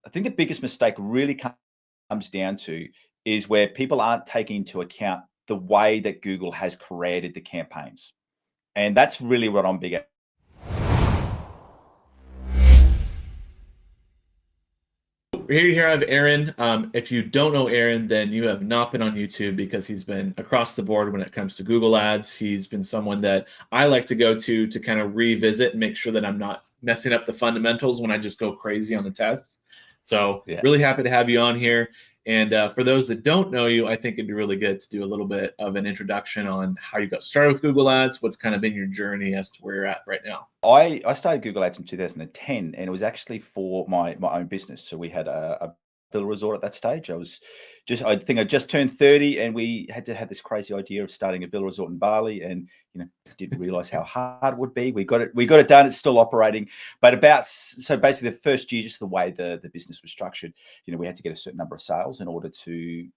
I think the biggest mistake really comes down to is where people aren't taking into account the way that Google has created the campaigns. And that's really what I'm big at. Here I have Aaron. If you don't know Aaron, then you have not been on YouTube because he's been across the board when it comes to Google Ads. He's been someone that I like to go to kind of revisit and make sure that I'm not messing up the fundamentals when I just go crazy on the tests. So Yeah. really happy to have you on here. And for those that don't know you, I think it'd be really good to do a little bit of an introduction on how you got started with Google Ads, what's kind of been your journey as to where you're at right now. I started Google Ads in 2010, and it was actually for my own business. So we had a villa resort at that stage. I think I just turned 30, and we had to have this crazy idea of starting a villa resort in Bali, and didn't realize how hard it would be. We got it done. It's still operating, but so basically the first year, just the way the business was structured, we had to get a certain number of sales in order to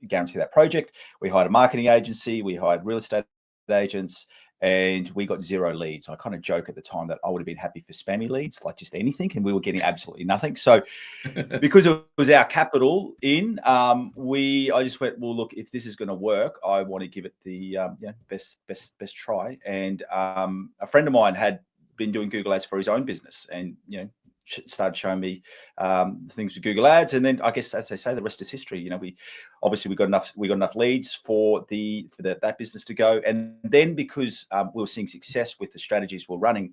guarantee that project. We hired a marketing agency, we hired real estate agents, and we got 0 leads. I kind of joke at the time that I would have been happy for spammy leads, like just anything, and we were getting absolutely nothing. So because it was our capital in, I just went, well, look, if this is going to work, I want to give it the best try. And a friend of mine had been doing Google Ads for his own business, and started showing me things with Google Ads, and then I guess, as they say, the rest is history. We got enough leads for that business to go, and then because we were seeing success with the strategies we're running,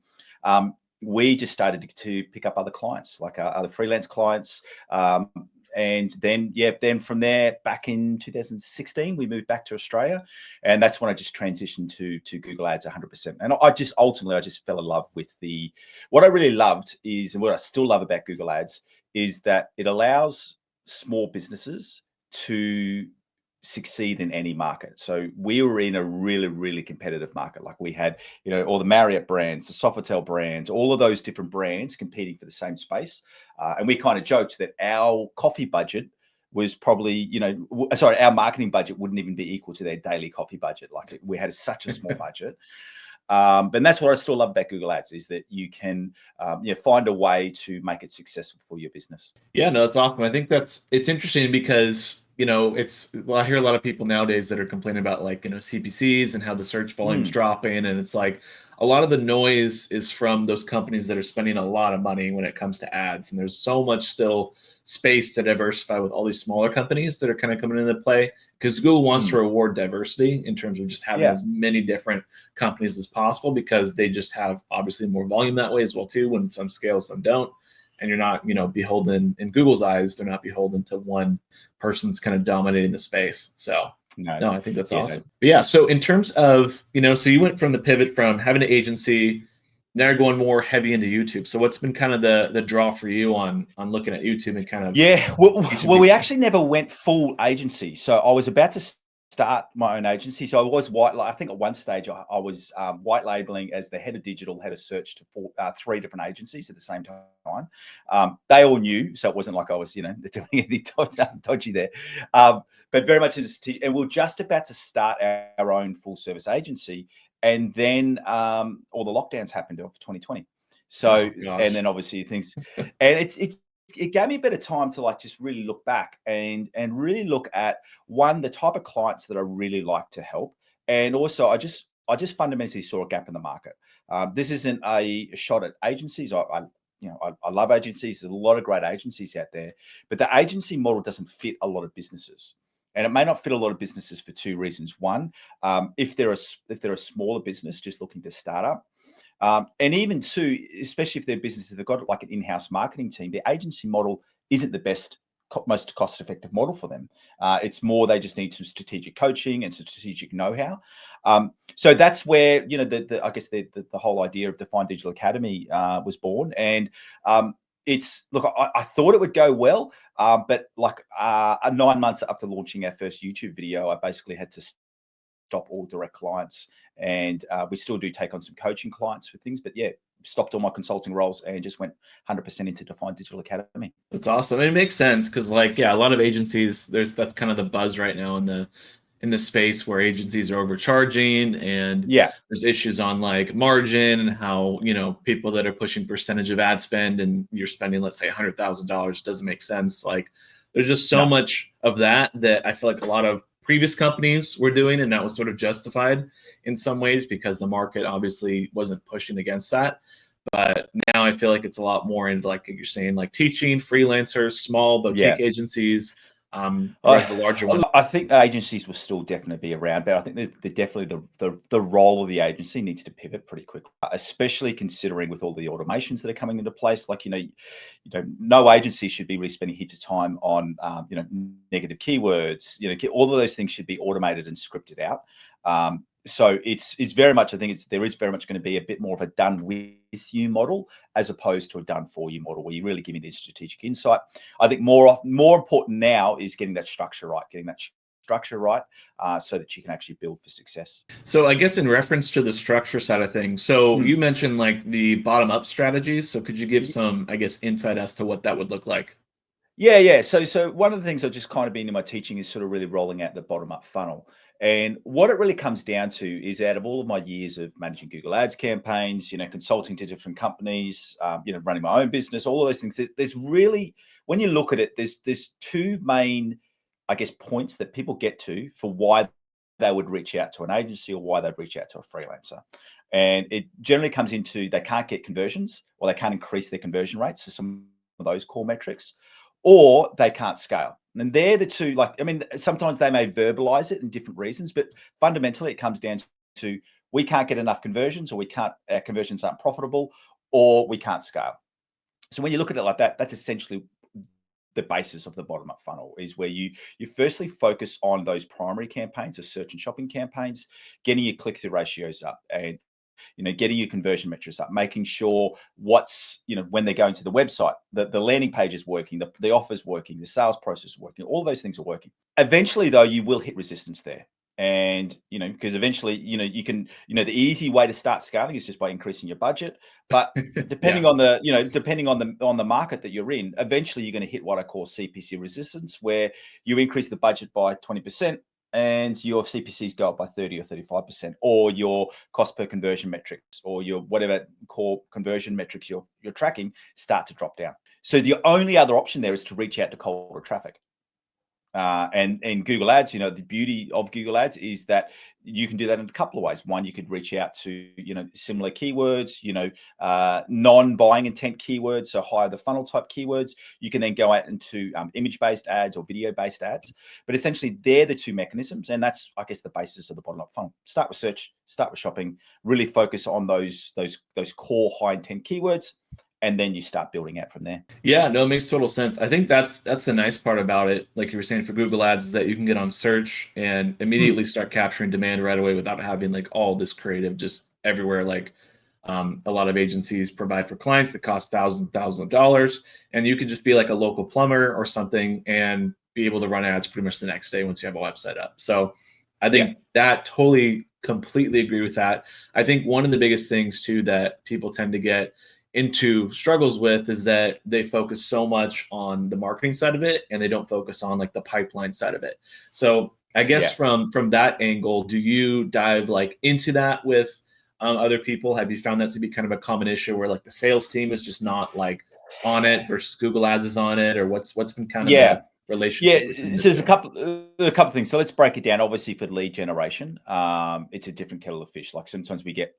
we just started to pick up other clients, like other freelance clients. And then from there, back in 2016, we moved back to Australia, and that's when I just transitioned to Google Ads 100%. And I just fell in love with what I really loved is, and what I still love about Google Ads is that it allows small businesses to succeed in any market. So we were in a really, really competitive market. Like we had, all the Marriott brands, the Sofitel brands, all of those different brands competing for the same space. And we kind of joked that our coffee budget was probably, our marketing budget wouldn't even be equal to their daily coffee budget. Like we had such a small budget. And that's what I still love about Google Ads is that you can find a way to make it successful for your business. Yeah, no, that's awesome. I think it's interesting because, I hear a lot of people nowadays that are complaining about CPCs and how the search volume's dropping. And it's like a lot of the noise is from those companies that are spending a lot of money when it comes to ads. And there's so much still space to diversify with all these smaller companies that are kind of coming into play, because Google wants to reward diversity in terms of just having as many different companies as possible, because they just have obviously more volume that way as well too, when some scale, some don't. And you're not, beholden, in Google's eyes, they're not beholden to one person that's kind of dominating the space. So no, I think that's awesome. No. But yeah, so in terms of, so you went from the pivot from having an agency, now you're going more heavy into YouTube. So what's been kind of the draw for you on looking at YouTube and kind of... Yeah, well, we actually never went full agency. So I was about to start my own agency. So I was I think at one stage I was white labeling as the head of digital, head of search to 3 different agencies at the same time. They all knew, so it wasn't like I was, doing anything dodgy there. But very much, and we're just about to start our own full service agency, and then all the lockdowns happened of 2020. So, and then obviously things, and it gave me a bit of time to just really look back and really look at, one, the type of clients that I really like to help. And also I just fundamentally saw a gap in the market. This isn't a shot at agencies. I love agencies. There's a lot of great agencies out there, but the agency model doesn't fit a lot of businesses. And it may not fit a lot of businesses for 2 reasons. One, if they're a smaller business just looking to start up, and even 2, especially if they're businesses, they've got like an in-house marketing team, the agency model isn't the best, most cost-effective model for them. It's more, they just need some strategic coaching and strategic know-how. So that's where, I guess the whole idea of Define Digital Academy was born. And I thought it would go well, but 9 months after launching our first YouTube video, I basically had to stop all direct clients, and we still do take on some coaching clients for things, but stopped all my consulting roles and just went 100% into Define Digital Academy. That's awesome. It makes sense because a lot of agencies, that's kind of the buzz right now in in the space where agencies are overcharging, and Yeah. there's issues on like margin and how, people that are pushing percentage of ad spend and you're spending, let's say $100,000, doesn't make sense. Like there's just so No. much of that I feel like a lot of previous companies were doing, and that was sort of justified in some ways because the market obviously wasn't pushing against that. But now I feel like it's a lot more into, like you're saying, like teaching, freelancers, small Yeah. boutique agencies, whereas the larger ones. I think agencies will still definitely be around, but I think they're definitely the role of the agency needs to pivot pretty quickly, especially considering with all the automations that are coming into place. Like, no agency should be really spending heaps of time on, negative keywords. All of those things should be automated and scripted out. So it's very much, I think there is very much going to be a bit more of a done with you model as opposed to a done for you model where you're really giving this strategic insight. I think more important now is getting that structure right, so that you can actually build for success. So I guess in reference to the structure side of things, so you mentioned like the bottom up strategies. So could you give some, I guess, insight as to what that would look like? Yeah. So one of the things I've just kind of been in my teaching is sort of really rolling out the bottom up funnel. And what it really comes down to is, out of all of my years of managing Google Ads campaigns, consulting to different companies, running my own business, all of those things, there's really, when you look at it, there's two main, I guess, points that people get to for why they would reach out to an agency or why they'd reach out to a freelancer. And it generally comes into they can't get conversions or they can't increase their conversion rates. So some of those core metrics, or they can't scale. And they're the two, sometimes they may verbalize it in different reasons, but fundamentally it comes down to we can't get enough conversions, or our conversions aren't profitable, or we can't scale. So when you look at it like that, that's essentially the basis of the bottom up funnel, is where you firstly focus on those primary campaigns or search and shopping campaigns, getting your click-through ratios up, and getting your conversion metrics up, making sure when they're going to the website, the landing page is working, the offer's working, the sales process is working, all those things are working. Eventually, though, you will hit resistance there. And, because eventually, you can, the easy way to start scaling is just by increasing your budget. But depending on the market that you're in, eventually you're going to hit what I call CPC resistance, where you increase the budget by 20%. And your CPCs go up by 30 or 35%, or your cost per conversion metrics, or your whatever core conversion metrics you're tracking start to drop down. So the only other option there is to reach out to colder traffic. And Google Ads, the beauty of Google Ads is that you can do that in a couple of ways. One, you could reach out to, similar keywords, non-buying intent keywords, so higher the funnel type keywords. You can then go out into image-based ads or video-based ads. But essentially, they're the two mechanisms, and that's, I guess, the basis of the bottom-up funnel. Start with search, start with shopping, really focus on those core high-intent keywords, and then you start building out from there. Yeah, no, it makes total sense. I think that's the nice part about it. Like you were saying for Google Ads, is that you can get on search and immediately start capturing demand right away without having like all this creative just everywhere. Like a lot of agencies provide for clients that cost thousands of dollars, and you could just be like a local plumber or something and be able to run ads pretty much the next day once you have a website up. So I think that totally, completely agree with that. I think one of the biggest things too that people tend to get into struggles with is that they focus so much on the marketing side of it and they don't focus on like the pipeline side of it. So I guess from that angle, do you dive like into that with other people? Have you found that to be kind of a common issue where like the sales team is just not like on it versus Google Ads is on it, or what's been kind of the relationship between the so there's two? a couple things. So let's break it down. Obviously, for lead generation, it's a different kettle of fish. Like sometimes we get,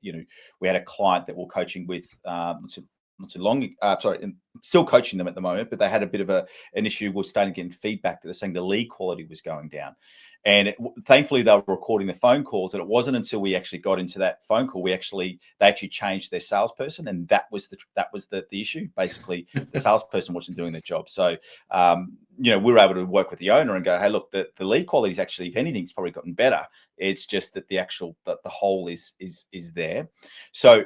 we had a client that we're coaching with not too long. Sorry, I'm still coaching them at the moment, but they had a bit of an issue. We're starting getting feedback that they're saying the lead quality was going down. And thankfully, they were recording the phone calls, and it wasn't until we actually got into that phone call they actually changed their salesperson, and that was the issue. Basically, the salesperson wasn't doing their job. So, we were able to work with the owner and go, hey, look, the lead quality is actually, if anything, it's probably gotten better. It's just that the hole is there. So,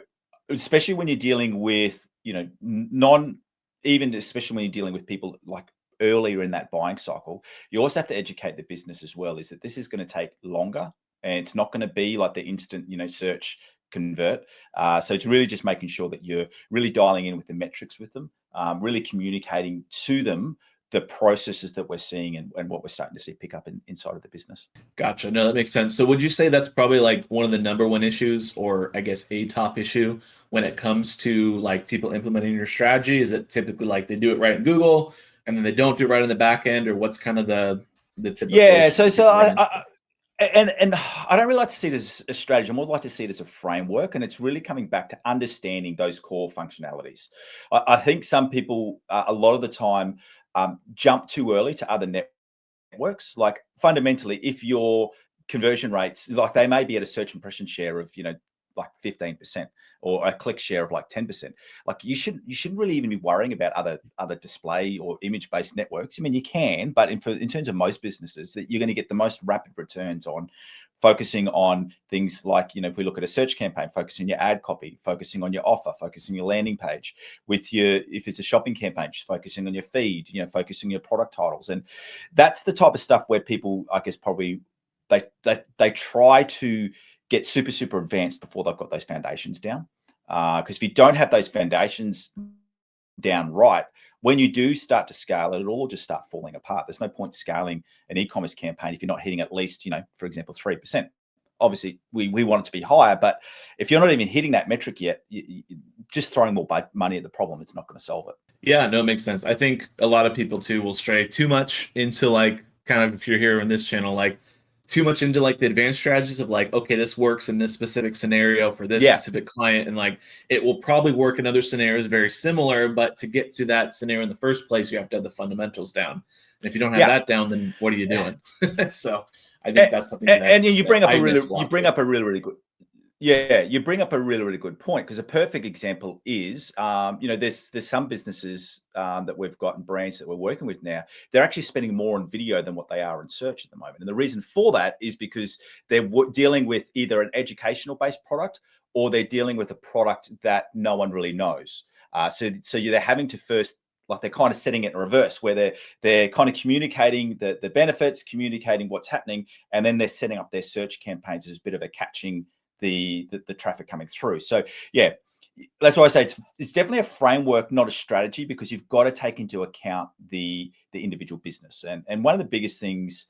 especially when you're dealing with especially when you're dealing with people like earlier in that buying cycle, you also have to educate the business as well, is that this is going to take longer and it's not going to be like the instant, search convert. So it's really just making sure that you're really dialing in with the metrics with them, really communicating to them the processes that we're seeing and what we're starting to see pick up inside of the business. Gotcha. No, that makes sense. So would you say that's probably like one of the number one issues, or I guess a top issue when it comes to like people implementing your strategy? Is it typically like they do it right in Google and then they don't do it right on the back end, or what's kind of the typical Yeah, issue so people run into? and I don't really like to see it as a strategy. I more like to see it as a framework, and it's really coming back to understanding those core functionalities. I think some people, a lot of the time, jump too early to other networks. Like fundamentally, if your conversion rates, like they may be at a search impression share of, like 15% or a click share of like 10%. Like you shouldn't really even be worrying about other display or image based networks. I mean, you can, but in terms of most businesses, that you're going to get the most rapid returns on focusing on things like, if we look at a search campaign, focusing on your ad copy, focusing on your offer, focusing on your landing page. If it's a shopping campaign, just focusing on your feed, focusing on your product titles. And that's the type of stuff where people, I guess, probably they try to get super advanced before they've got those foundations down. Because if you don't have those foundations down right, when you do start to scale it, it'll all just start falling apart. There's no point scaling an e-commerce campaign if you're not hitting at least, for example, 3%. Obviously, we want it to be higher, but if you're not even hitting that metric yet, just throwing more money at the problem, it's not going to solve it. Yeah, no, it makes sense. I think a lot of people too will stray too much into like kind of, if you're here on this channel, like too much into like the advanced strategies of like, okay, this works in this specific scenario for this specific client, and like it will probably work in other scenarios very similar, but to get to that scenario in the first place, you have to have the fundamentals down. And if you don't have that down, then what are you doing? So I think that's something that you bring up a really good. Yeah, you bring up a really good point, because a perfect example is, there's some businesses that we've got and brands that we're working with now. They're actually spending more on video than what they are in search at the moment. And the reason for that is because they're dealing with either an educational based product, or they're dealing with a product that no one really knows. So they're having to first, like they're kind of setting it in reverse, where they're kind of communicating the benefits, communicating what's happening, and then they're setting up their search campaigns as a bit of a catching the traffic coming through. So yeah, that's why I say it's definitely a framework, not a strategy, because you've got to take into account the individual business. And one of the biggest things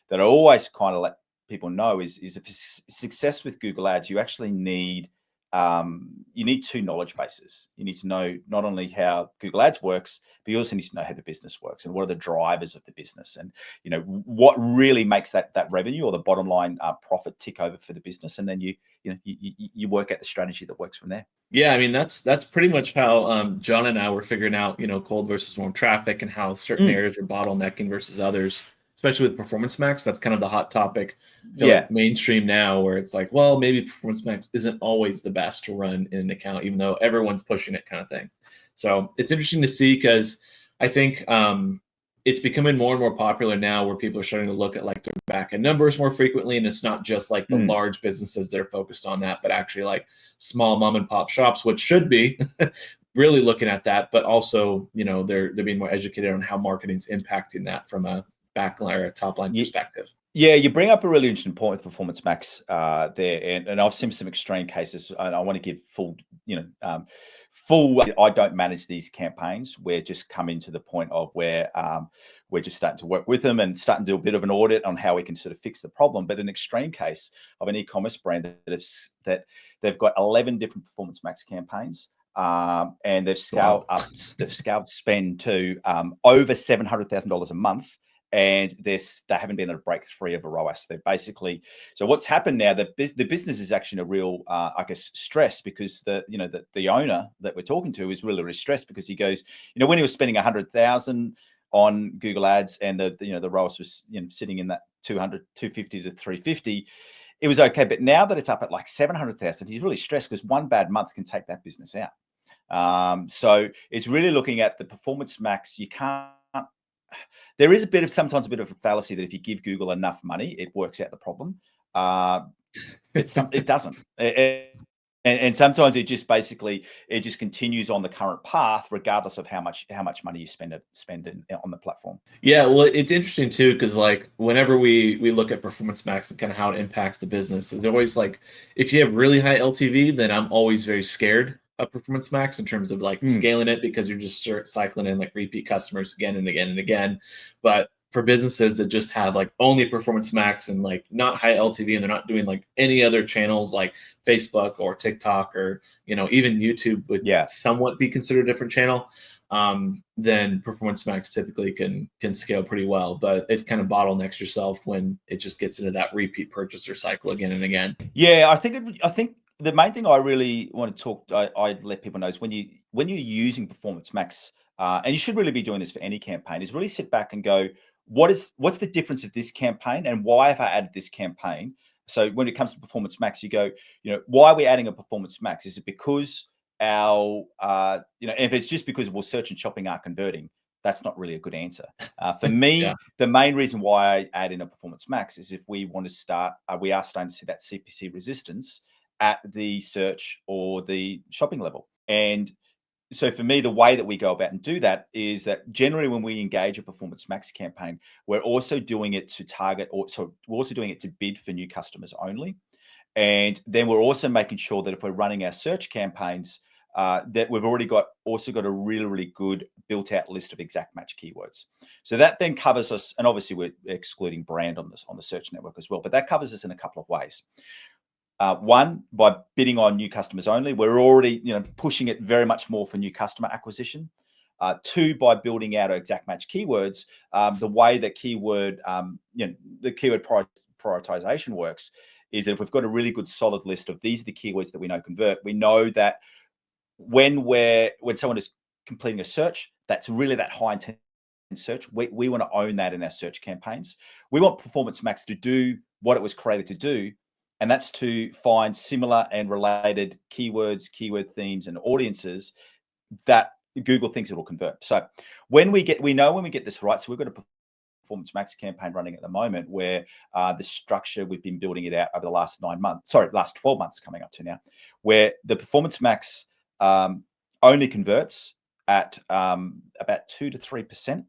that I always kind of let people know is if success with Google Ads, you actually need two knowledge bases. You need to know not only how Google Ads works, but you also need to know how the business works and what are the drivers of the business, and what really makes that revenue or the bottom line profit tick over for the business. And then you work out the strategy that works from there. Yeah, I mean that's pretty much how John and I were figuring out, cold versus warm traffic, and how certain areas are bottlenecking versus others, especially with Performance Max. That's kind of the hot topic. I feel like mainstream now, where it's like, well, maybe Performance Max isn't always the best to run in an account, even though everyone's pushing it, kind of thing. So it's interesting to see, because I think it's becoming more and more popular now, where people are starting to look at like their back end numbers more frequently. And it's not just like the large businesses that are focused on that, but actually like small mom and pop shops, which should be really looking at that. But also, they're being more educated on how marketing's impacting that from a backline or a top line perspective. Yeah, you bring up a really interesting point with Performance Max there, and I've seen some extreme cases. And I want to give full. I don't manage these campaigns. We're just coming to the point of where we're just starting to work with them and starting to do a bit of an audit on how we can sort of fix the problem. But an extreme case of an e-commerce brand that they've got 11 different Performance Max campaigns. And they've scaled up. They've scaled spend to over $700,000 a month. And they haven't been able to break free of a ROAS. They're basically, so what's happened now, the business is actually in a real, I guess, stress, because the owner that we're talking to is really stressed, because he goes, when he was spending 100,000 on Google Ads, and the ROAS was sitting in that 250 to 350, it was okay. But now that it's up at like 700,000, he's really stressed, because one bad month can take that business out. So it's really looking at the Performance Max. You can't. There is sometimes a bit of a fallacy that if you give Google enough money, it works out the problem. It doesn't. And sometimes it just continues on the current path, regardless of how much money you spend on the platform. Yeah, well, it's interesting too, because like whenever we look at Performance Max and kind of how it impacts the business, it's always like, if you have really high LTV, then I'm always very scared a Performance Max in terms of like scaling it, because you're just cycling in like repeat customers again and again and again. But for businesses that just have like only Performance Max and like not high LTV, and they're not doing like any other channels like Facebook or TikTok, or even YouTube would somewhat be considered a different channel, then Performance Max typically can scale pretty well. But it kind of bottlenecks yourself when it just gets into that repeat purchaser cycle again and again. Yeah, I think the main thing I really want to talk, I let people know, is when you're using Performance Max, and you should really be doing this for any campaign, is really sit back and go, what's the difference of this campaign, and why have I added this campaign? So when it comes to Performance Max, you go, why are we adding a Performance Max? Is it because our, if it's just because search and shopping are converting, that's not really a good answer. For me, the main reason why I add in a Performance Max is if we want to start, we are starting to see that CPC resistance at the search or the shopping level. And so for me, the way that we go about and do that is that generally when we engage a Performance Max campaign, we're also doing it to target, so we're also doing it to bid for new customers only. And then we're also making sure that if we're running our search campaigns, that we've already got a really, really good built out list of exact match keywords. So that then covers us, and obviously we're excluding brand on the search network as well, but that covers us in a couple of ways. One, by bidding on new customers only, we're already pushing it very much more for new customer acquisition. Two, by building out our exact match keywords, the way that the keyword prioritization works is that if we've got a really good solid list of these are the keywords that we know convert, we know that when someone is completing a search, that's really that high intent search. We want to own that in our search campaigns. We want Performance Max to do what it was created to do, and that's to find similar and related keywords, keyword themes, and audiences that Google thinks it will convert. So we know when we get this right. So we've got a Performance Max campaign running at the moment where the structure, we've been building it out over the last 12 months coming up to now, where the Performance Max only converts at about 2 to 3%,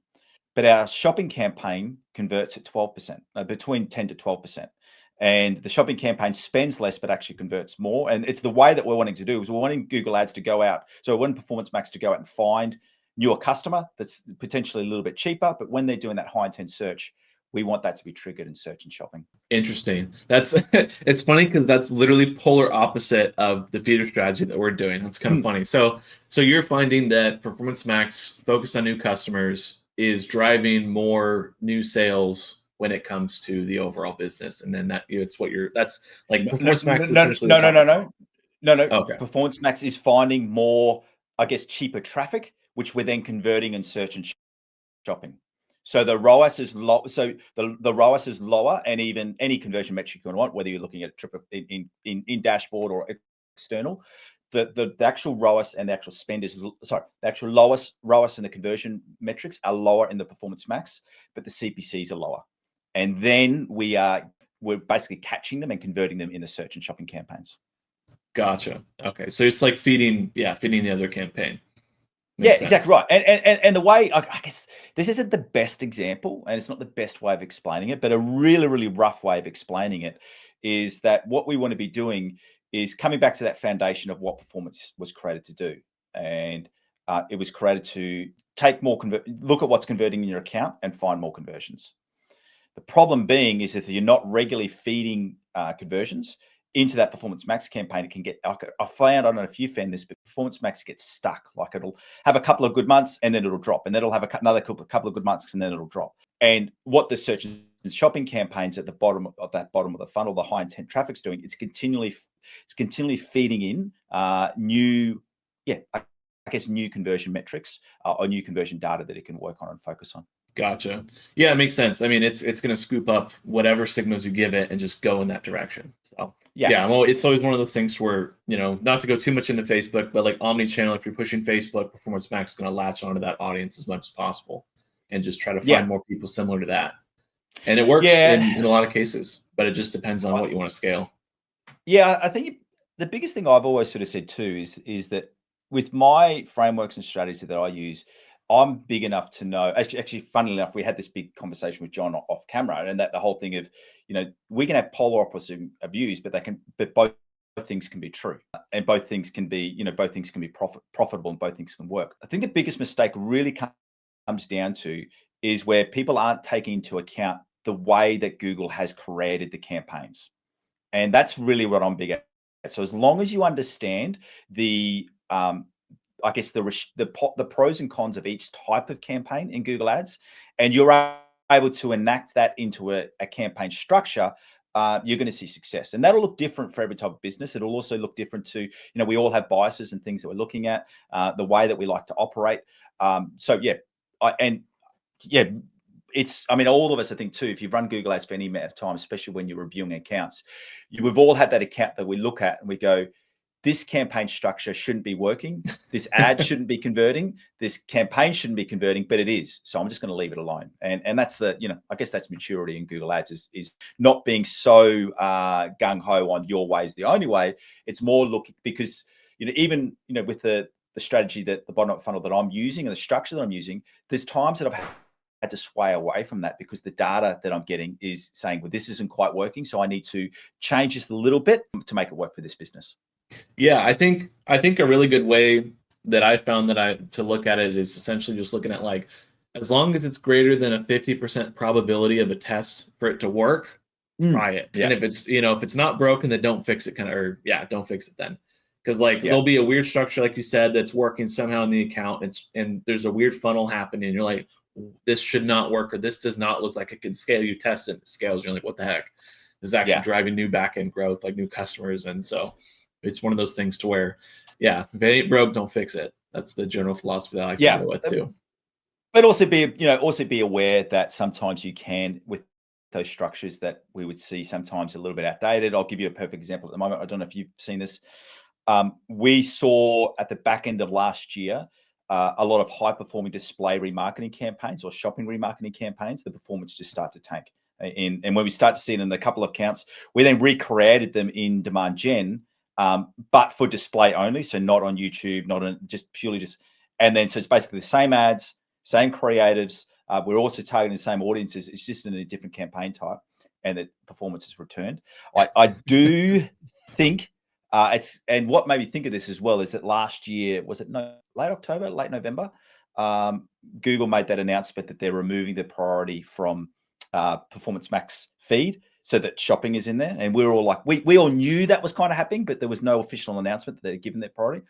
but our shopping campaign converts at 12%, between 10 to 12%. And the shopping campaign spends less, but actually converts more. And it's the way that we're wanting to do is we're wanting Google Ads to go out. So we want Performance Max to go out and find newer customer that's potentially a little bit cheaper, but when they're doing that high intent search, we want that to be triggered in search and shopping. Interesting. That's it's funny because that's literally polar opposite of the feeder strategy that we're doing. That's kind of funny. So you're finding that Performance Max focused on new customers is driving more new sales when it comes to the overall business, and then that's like Performance Max is essentially no. Okay. Performance Max is finding more, I guess, cheaper traffic, which we're then converting in search and shopping. So the ROAS is low. So the ROAS is lower, and even any conversion metric you want, whether you're looking at in dashboard or external, the actual ROAS and the actual spend the actual lowest ROAS and the conversion metrics are lower in the Performance Max, but the CPCs are lower. And then we're basically catching them and converting them in the search and shopping campaigns. Gotcha. Okay, so it's like feeding the other campaign. Makes sense. Exactly right. And the way, I guess this isn't the best example, and it's not the best way of explaining it, but a really, really rough way of explaining it is that what we want to be doing is coming back to that foundation of what performance was created to do. And it was created to look at what's converting in your account and find more conversions. The problem being is if you're not regularly feeding conversions into that Performance Max campaign, it can get, I don't know if you found this, but Performance Max gets stuck. Like it'll have a couple of good months and then it'll drop, and then it'll have another couple of good months and then it'll drop. And what the search and shopping campaigns at the bottom of the funnel, the high intent traffic's doing, it's continually feeding in new conversion metrics or new conversion data that it can work on and focus on. Gotcha. Yeah, it makes sense. I mean, it's going to scoop up whatever signals you give it and just go in that direction. So yeah, well, it's always one of those things where, not to go too much into Facebook, but like omni-channel, if you're pushing Facebook, Performance Max is going to latch onto that audience as much as possible and just try to find more people similar to that. And it works in a lot of cases, but it just depends on what you want to scale. Yeah, I think the biggest thing I've always sort of said too is that with my frameworks and strategy that I use, I'm big enough to know. Actually, funnily enough, we had this big conversation with John off camera, and that the whole thing of, we can have polar opposite views, but both things can be true, and both things can be, both things can be profitable, and both things can work. I think the biggest mistake really comes down to is where people aren't taking into account the way that Google has created the campaigns. And that's really what I'm big at. So as long as you understand the, I guess the pros and cons of each type of campaign in Google Ads, and you're able to enact that into a campaign structure, you're going to see success. And that'll look different for every type of business. It'll also look different to, we all have biases and things that we're looking at, the way that we like to operate. So yeah, it's, all of us, I think too, if you've run Google Ads for any amount of time, especially when you're reviewing accounts, we've all had that account that we look at and we go, this campaign structure shouldn't be working. This ad shouldn't be converting. This campaign shouldn't be converting, but it is. So I'm just going to leave it alone. And that's the, I guess that's maturity in Google Ads is not being so gung-ho on your way is the only way. It's more looking, because, even, with the strategy that the bottom up funnel that I'm using and the structure that I'm using, there's times that I've had to sway away from that because the data that I'm getting is saying, well, this isn't quite working. So I need to change this a little bit to make it work for this business. Yeah, I think a really good way that I found to look at it is essentially just looking at, like, as long as it's greater than a 50% probability of a test for it to work, try it. Yeah. And if it's not broken, then don't fix it. Don't fix it then. Because there'll be a weird structure, like you said, that's working somehow in the account. And there's a weird funnel happening. And you're like, this should not work, or this does not look like it can scale. You test it, it scales. You're like, what the heck? This is actually driving new back-end growth, like new customers. And so it's one of those things to where, if it ain't broke, don't fix it. That's the general philosophy that I like to go with too. But also be aware that sometimes you can, with those structures that we would see sometimes a little bit outdated. I'll give you a perfect example at the moment. I don't know if you've seen this. We saw at the back end of last year, a lot of high-performing display remarketing campaigns or shopping remarketing campaigns, the performance just start to tank. And when we start to see it in a couple of accounts, we then recreated them in demand gen, but for display only, so not on YouTube, not on purely. And then so it's basically the same ads, same creatives. We're also targeting the same audiences. It's just in a different campaign type, and the performance is returned. I do think and what made me think of this as well is that last year, was it late October, late November, Google made that announcement that they're removing the priority from Performance Max feed, so that shopping is in there. And we were all like, we all knew that was kind of happening, but there was no official announcement that they're given that priority.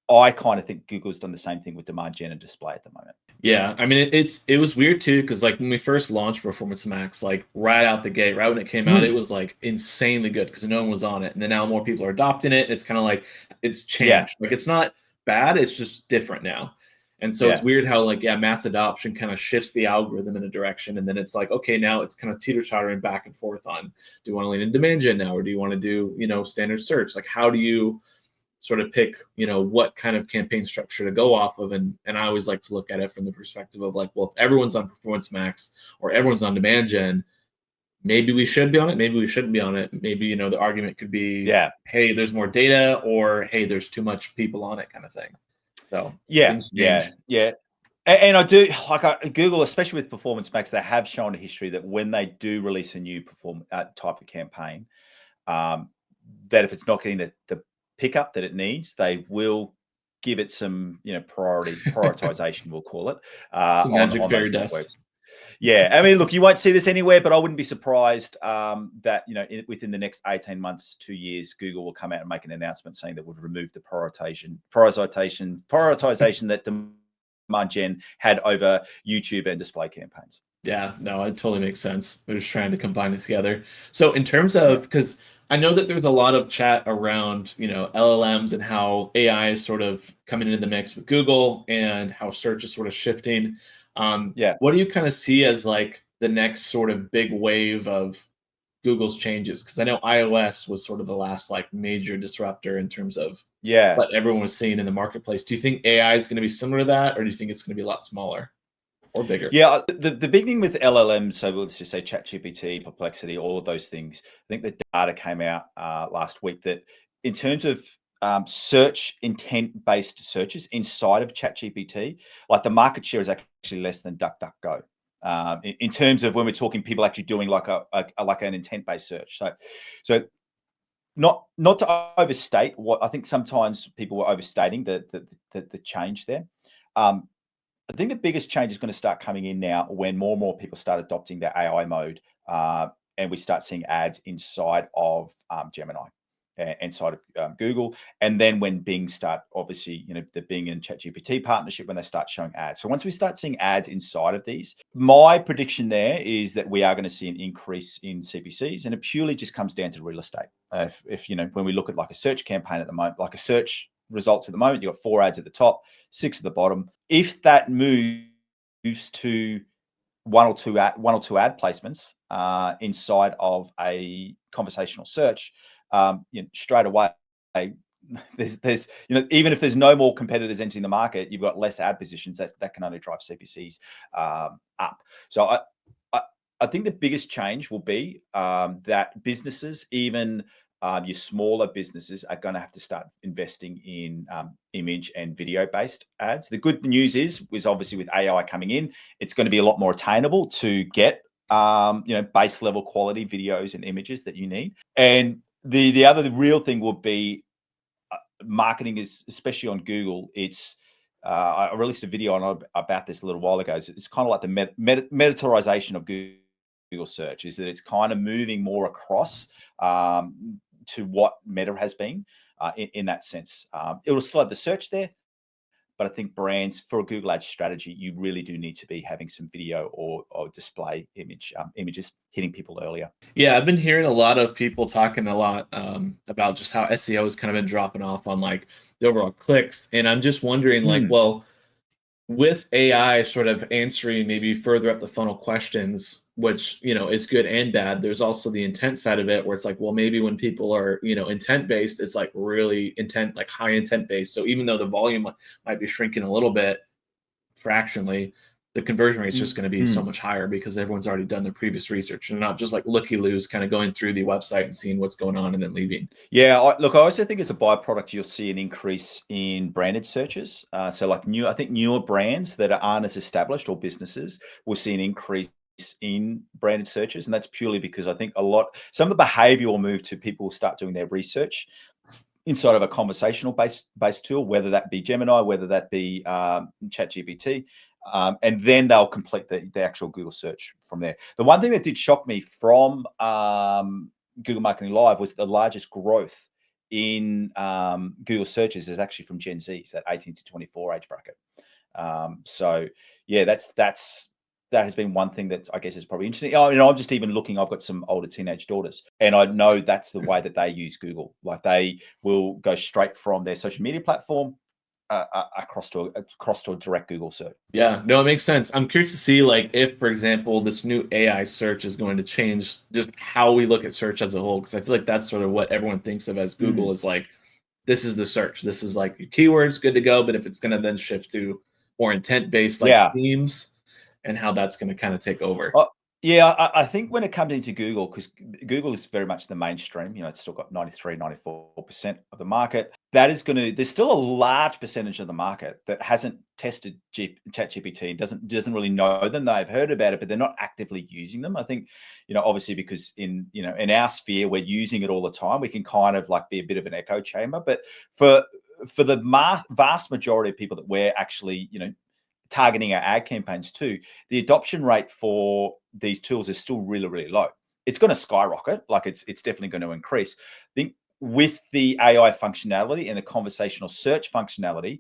I kind of think Google's done the same thing with demand gen and display at the moment. Yeah, it was weird too, because when we first launched Performance Max, right out the gate, right when it came out, it was insanely good because no one was on it, and then now more people are adopting it. It's kind of it's changed. It's not bad, it's just different now. And so it's weird how mass adoption kind of shifts the algorithm in a direction, and then it's okay, now it's kind of teeter-tottering back and forth on, do you want to lean in demand gen now, or do you want to do standard search? How do you sort of pick, what kind of campaign structure to go off of? And I always like to look at it from the perspective of well, if everyone's on Performance Max or everyone's on demand gen, maybe we should be on it, maybe we shouldn't be on it. Maybe, the argument could be, hey, there's more data, or hey, there's too much people on it, kind of thing. So yeah. And I do Google, especially with Performance Max, they have shown a history that when they do release a new type of campaign, that if it's not getting the pickup that it needs, they will give it some, prioritization, we'll call it. Some magic fairy dust. Networks. Yeah, look, you won't see this anywhere, but I wouldn't be surprised that within the next 18 months, 2 years, Google will come out and make an announcement saying that would remove the prioritization that demand gen had over YouTube and display campaigns. Yeah, no, it totally makes sense. They're just trying to combine it together. So in terms of, because I know that there's a lot of chat around, LLMs and how AI is sort of coming into the mix with Google and how search is sort of shifting. What do you kind of see as the next sort of big wave of Google's changes? Because I know iOS was sort of the last major disruptor in terms of what everyone was seeing in the marketplace. Do you think AI is going to be similar to that, or do you think it's going to be a lot smaller or bigger? Yeah, the big thing with LLMs, so let's just say ChatGPT, Perplexity, all of those things, I think the data came out last week that in terms of search intent-based searches inside of ChatGPT, the market share is actually less than DuckDuckGo. In terms of when we're talking people actually doing an intent-based search. So not to overstate what I think sometimes people were overstating the change there. I think the biggest change is going to start coming in now when more and more people start adopting their AI mode, and we start seeing ads inside of Gemini, inside of Google, and then when Bing start, obviously, the Bing and ChatGPT partnership, when they start showing ads. So once we start seeing ads inside of these, my prediction there is that we are going to see an increase in CPCs, and it purely just comes down to real estate. If when we look at like a search campaign at the moment, like a search results at the moment, you've got 4 ads at the top, 6 at the bottom. If that moves to one or two ad placements inside of a conversational search, straight away, there's even if there's no more competitors entering the market, you've got less ad positions that can only drive CPCs up. So I think the biggest change will be that businesses, even your smaller businesses, are going to have to start investing in image and video based ads. The good news is obviously with AI coming in, it's going to be a lot more attainable to get base level quality videos and images that you need. And the real thing will be marketing, is especially on Google. It's I released a video about this a little while ago. It's kind of like the meditarization of Google search, is that it's kind of moving more across to what Meta has been in that sense. It will still have the search there, but I think brands, for a Google Ads strategy, you really do need to be having some video or display images hitting people earlier. Yeah, I've been hearing a lot of people talking a lot about just how SEO has kind of been dropping off on like the overall clicks, and I'm just wondering, like, well, with AI sort of answering maybe further up the funnel questions, which, is good and bad, there's also the intent side of it where it's like, well, maybe when people are, intent based, it's like really intent, like high intent based. So even though the volume might be shrinking a little bit fractionally, the conversion rate is just going to be so much higher because everyone's already done their previous research and not just like looky-loos kind of going through the website and seeing what's going on and then leaving. Yeah, look, I also think as a byproduct, you'll see an increase in branded searches. So like I think newer brands that aren't as established, or businesses, will see an increase in branded searches. And that's purely because I think some of the behavior will move to people start doing their research inside of a conversational based tool, whether that be Gemini, whether that be ChatGPT. And then they'll complete the actual Google search from there. The one thing that did shock me from Google Marketing Live was the largest growth in Google searches is actually from Gen Zs, that 18 to 24 age bracket. So yeah, that has been one thing that I guess is probably interesting. I'm just even looking, I've got some older teenage daughters, and I know that's the way that they use Google. Like they will go straight from their social media platform across to a direct Google search. Yeah, no, it makes sense. I'm curious to see, like, if, for example, this new AI search is going to change just how we look at search as a whole, because I feel like that's sort of what everyone thinks of as Google is like, this is the search. This is like your keywords, good to go. But if it's going to then shift to more intent-based themes, and how that's going to kind of take over. Yeah, I think when it comes into Google, because Google is very much the mainstream, it's still got 93, 94% of the market. There's still a large percentage of the market that hasn't tested ChatGPT, doesn't really know them. They've heard about it, but they're not actively using them. I think, obviously because in our sphere, we're using it all the time. We can kind of like be a bit of an echo chamber, but for the vast majority of people that we're actually, targeting our ad campaigns to, the adoption rate for these tools is still really, really low. It's going to skyrocket. Like it's definitely going to increase. I think with the AI functionality and the conversational search functionality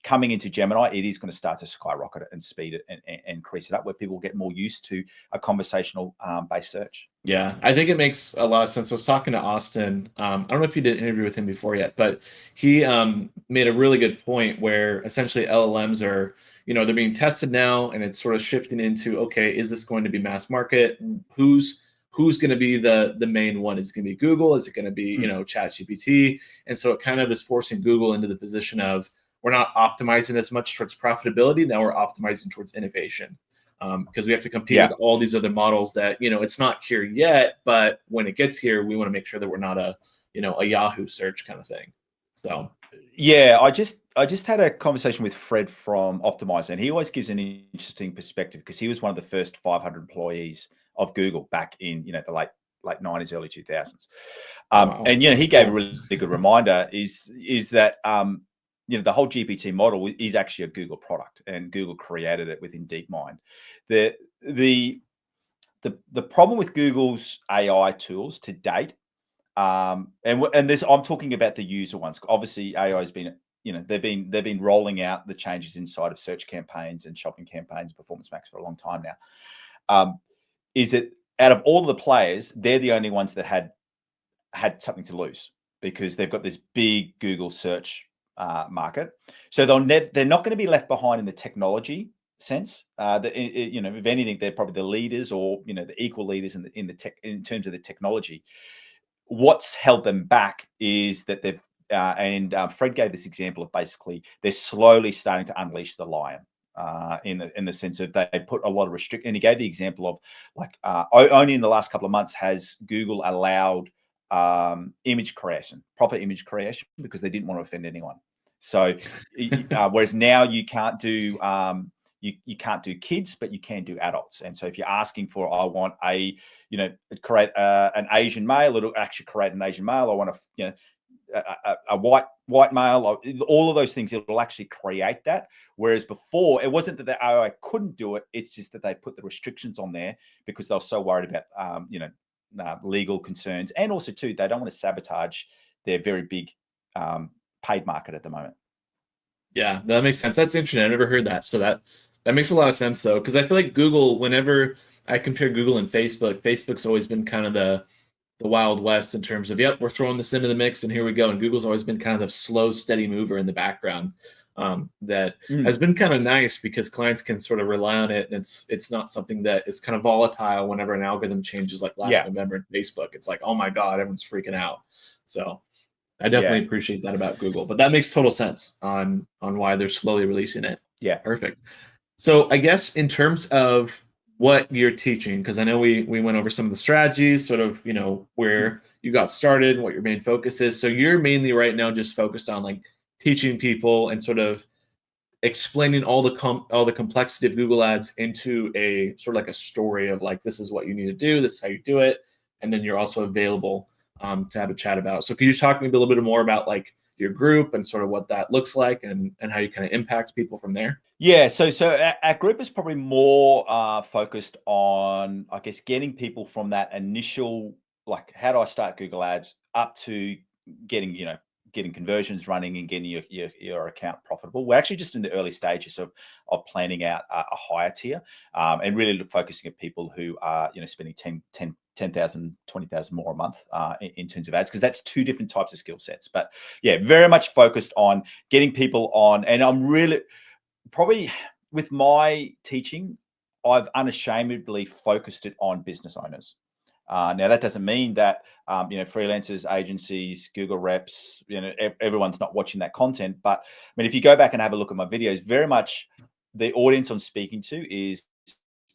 coming into Gemini, it is going to start to skyrocket it and speed it and increase it up, where people get more used to a conversational based search. Yeah, I think it makes a lot of sense. I was talking to Austin. I don't know if you did an interview with him before yet, but he made a really good point where essentially LLMs are, they're being tested now, and it's sort of shifting into, okay, is this going to be mass market? Who's going to be the main one? Is it going to be Google? Is it going to be, ChatGPT? And so it kind of is forcing Google into the position of, we're not optimizing as much towards profitability. Now we're optimizing towards innovation, because we have to compete with all these other models that, it's not here yet, but when it gets here, we want to make sure that we're not a Yahoo search kind of thing. So yeah, I just had a conversation with Fred from Optimizer, and he always gives an interesting perspective because he was one of the first 500 employees of Google back in the late late 90s, early 2000s. Wow, And, you know, that's he gave a cool. really good reminder is that, you know, the whole GPT model is actually a Google product, and Google created it within DeepMind. The problem with Google's AI tools to date, and this, I'm talking about the user ones. Obviously, AI has been, you know, they've been rolling out the changes inside of search campaigns and shopping campaigns, Performance Max, for a long time now. Is that out of all of the players, they're the only ones that had something to lose, because they've got this big Google search market. So they're not going to be left behind in the technology sense. You know, if anything, they're probably the leaders, or, you know, the equal leaders in the tech, in terms of the technology. What's held them back is that they've Fred gave this example of basically they're slowly starting to unleash the lion. In the sense of they put a lot of restrict, and he gave the example of, like, only in the last couple of months has Google allowed image creation, proper image creation, because they didn't want to offend anyone. So whereas now you can't do you can't do kids, but you can do adults. And so if you're asking for, I want a, you know, create an Asian male, it'll actually create an Asian male. I want a, you know, a white male, all of those things, it will actually create that. Whereas before, it wasn't that the AI couldn't do it, it's just that they put the restrictions on there because they were so worried about you know, legal concerns, and also too, they don't want to sabotage their very big paid market at the moment. Yeah, that makes sense. That's interesting. I've never heard that. So that makes a lot of sense though, because I feel like Google, whenever I compare Google and Facebook, Facebook's always been kind of the Wild West in terms of, yep, we're throwing this into the mix and here we go. And Google's always been kind of the slow, steady mover in the background, that has been kind of nice, because clients can sort of rely on it. And it's not something that is kind of volatile whenever an algorithm changes, like last November in Facebook. It's like, oh my God, everyone's freaking out. So I definitely appreciate that about Google, but that makes total sense on why they're slowly releasing it. Yeah. Perfect. So I guess in terms of what you're teaching, because I know we went over some of the strategies, sort of, you know, where you got started, what your main focus is. So you're mainly right now just focused on like teaching people and sort of explaining all the complexity of Google Ads into a sort of like a story of like, this is what you need to do, this is how you do it, and then you're also available to have a chat about. So can you talk maybe a little bit more about like your group and sort of what that looks like, and how you kind of impact people from there? Yeah, so our group is probably more focused on, I guess, getting people from that initial, like, how do I start Google Ads, up to getting, you know, getting conversions running and getting your account profitable. We're actually just in the early stages of planning out a higher tier, and really focusing at people who are, you know, spending 10,000, 20,000 more a month in terms of ads, because that's two different types of skill sets. But yeah, very much focused on getting people on, and I'm really probably, with my teaching, I've unashamedly focused it on business owners. Now that doesn't mean that you know, freelancers, agencies, Google reps, you know, everyone's not watching that content. But I mean, if you go back and have a look at my videos, very much the audience I'm speaking to is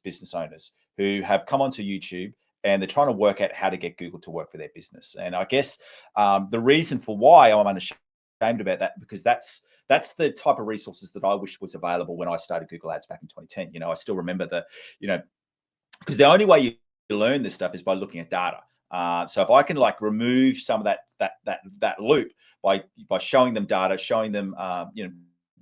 business owners who have come onto YouTube and they're trying to work out how to get Google to work for their business. And I guess the reason for why I'm unashamed about that, because that's the type of resources that I wish was available when I started Google Ads back in 2010. You know, I still remember you know, because the only way you learn this stuff is by looking at data. So if I can like remove some of that loop by showing them data, showing them you know,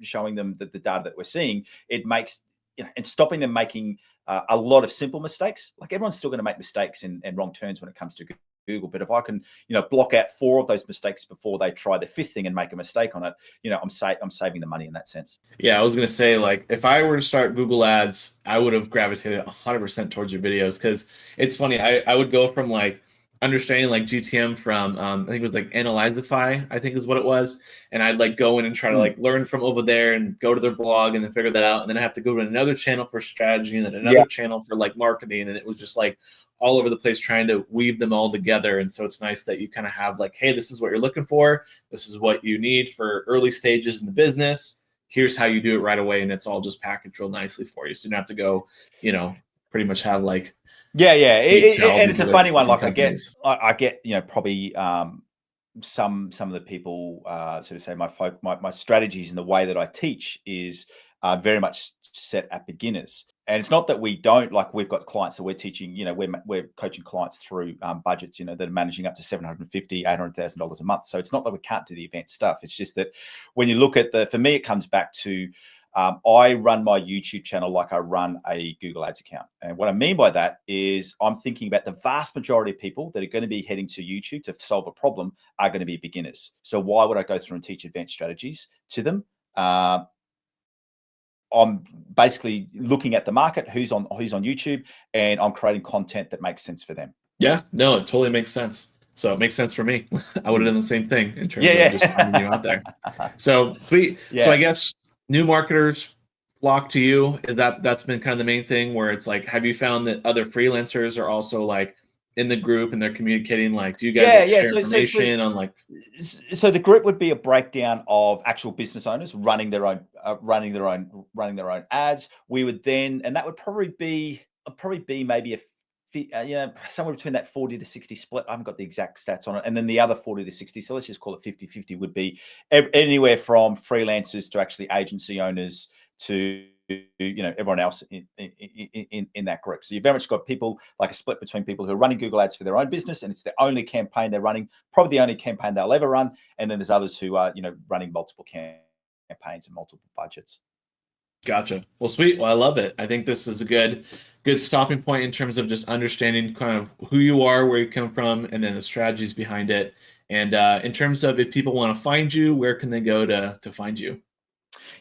showing them the data that we're seeing, it makes, you know, and stopping them making a lot of simple mistakes. Like, everyone's still going to make mistakes and wrong turns when it comes to Google. But if I can, you know, block out 4 of those mistakes before they try the 5th thing and make a mistake on it, you know, I'm saving the money in that sense. Yeah, I was going to say, like, if I were to start Google Ads, I would have gravitated 100% towards your videos, because it's funny. I would go from like understanding like GTM from I think it was like Analyzify, I think is what it was, and I'd like go in and try to like learn from over there and go to their blog and then figure that out, and then I have to go to another channel for strategy and then another channel for like marketing, and it was just like all over the place trying to weave them all together. And so it's nice that you kind of have like, hey, this is what you're looking for, this is what you need for early stages in the business, here's how you do it right away, and it's all just packaged real nicely for you, so you don't have to go, you know, pretty much have like and it's a funny one. Like, companies. I get, you know, probably some of the people sort of say my strategies and the way that I teach is very much set at beginners. And it's not that we don't, like, we've got clients that we're teaching, we're coaching clients through budgets, that are managing up to $750,000, $800,000 a month. So it's not that we can't do the event stuff. It's just that when you look at for me, it comes back to, I run my YouTube channel like I run a Google Ads account. And what I mean by that is I'm thinking about the vast majority of people that are going to be heading to YouTube to solve a problem are going to be beginners. So why would I go through and teach advanced strategies to them? I'm basically looking at the market, who's on YouTube, and I'm creating content that makes sense for them. Yeah, no, it totally makes sense. So it makes sense for me. I would have done the same thing in terms of just finding you out there. So sweet. Yeah. So I guess new marketers flock to you. That's been kind of the main thing, where it's like, have you found that other freelancers are also like in the group and they're communicating? Like, do you guys share information on like? So the group would be a breakdown of actual business owners running their own ads. We would then, and that would probably be maybe somewhere between that 40 to 60 split. I haven't got the exact stats on it. And then the other 40 to 60, so let's just call it 50-50, would be anywhere from freelancers to actually agency owners to everyone else in that group. So you've very much got people, like a split between people who are running Google Ads for their own business, and it's the only campaign they're running, probably the only campaign they'll ever run. And then there's others who are running multiple campaigns and multiple budgets. Gotcha. Well, sweet. Well, I love it. I think this is a good stopping point in terms of just understanding kind of who you are, where you come from, and then the strategies behind it. And in terms of if people want to find you, where can they go to find you?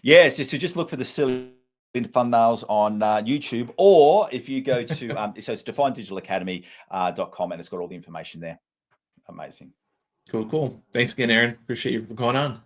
Yeah, so just look for the Silly Thumbnails on YouTube, or if you go to so it's definedigitalaCademy.com, and it's got all the information there. Amazing. Cool. Thanks again, Aaron. Appreciate you for going on.